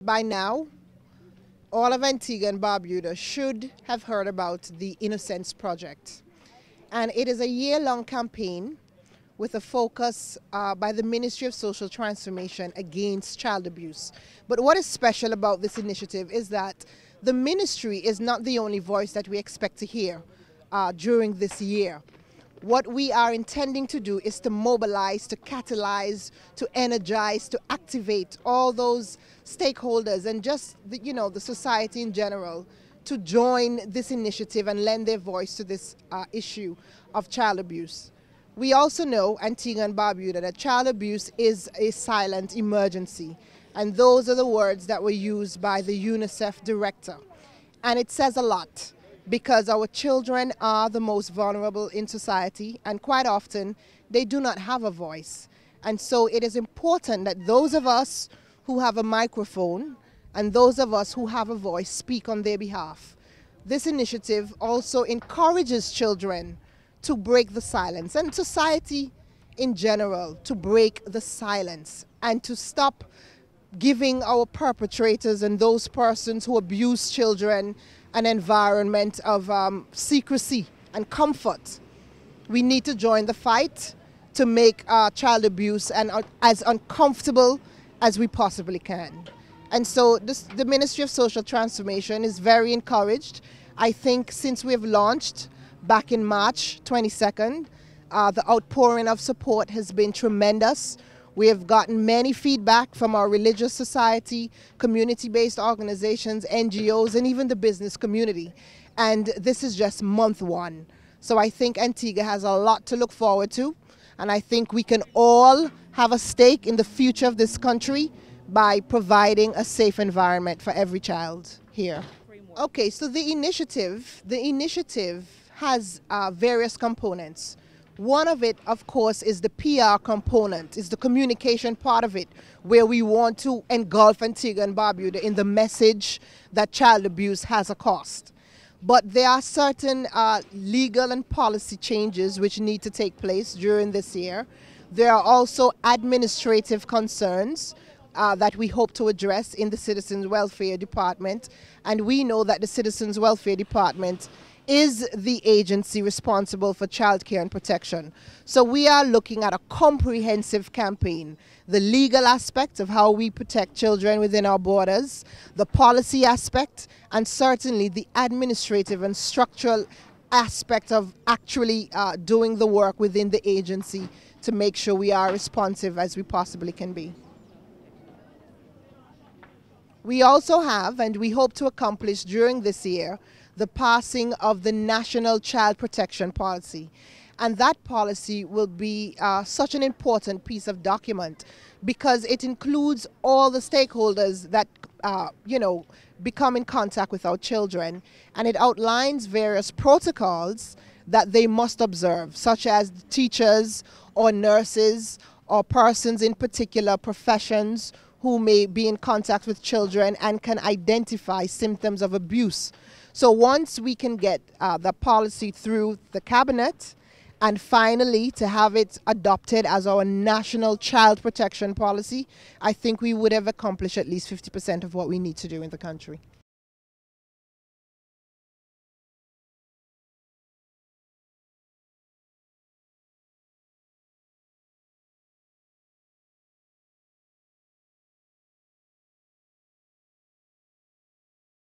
By now, all of Antigua and Barbuda should have heard about the Innocence Project. And it is a year-long campaign with a focus by the Ministry of Social Transformation against child abuse. But what is special about this initiative is that the ministry is not the only voice that we expect to hear during this year. What we are intending to do is to mobilize, to catalyze, to energize, to activate all those stakeholders and just the society in general to join this initiative and lend their voice to this issue of child abuse. We also know, Antigua and Barbuda, that child abuse is a silent emergency, and those are the words that were used by the UNICEF director. And it says a lot, because our children are the most vulnerable in society, and quite often they do not have a voice. And so it is important that those of us who have a microphone and those of us who have a voice speak on their behalf. This initiative also encourages children to break the silence, and society in general to break the silence and to stop giving our perpetrators and those persons who abuse children an environment of secrecy and comfort. We need to join the fight to make child abuse as uncomfortable as we possibly can. And so the Ministry of Social Transformation is very encouraged. I think since we've launched back in March 22nd, the outpouring of support has been tremendous. We have gotten many feedback from our religious society, community-based organizations, NGOs, and even the business community. And this is just month one. So I think Antigua has a lot to look forward to. And I think we can all have a stake in the future of this country by providing a safe environment for every child here. Okay, so the initiative has various components. One of it, of course, is the PR component, is the communication part of it, where we want to engulf Antigua and Barbuda in the message that child abuse has a cost. But there are certain legal and policy changes which need to take place during this year. There are also administrative concerns that we hope to address in the Citizens Welfare Department. And we know that the Citizens Welfare Department is the agency responsible for childcare and protection. So we are looking at a comprehensive campaign, the legal aspect of how we protect children within our borders, the policy aspect, and certainly the administrative and structural aspect of actually doing the work within the agency to make sure we are responsive as we possibly can be. We also have, and we hope to accomplish during this year, the passing of the National Child Protection Policy. And that policy will be such an important piece of document because it includes all the stakeholders that, become in contact with our children. And it outlines various protocols that they must observe, such as teachers or nurses or persons in particular professions who may be in contact with children and can identify symptoms of abuse. So once we can get the policy through the cabinet and finally to have it adopted as our national child protection policy, I think we would have accomplished at least 50% of what we need to do in the country.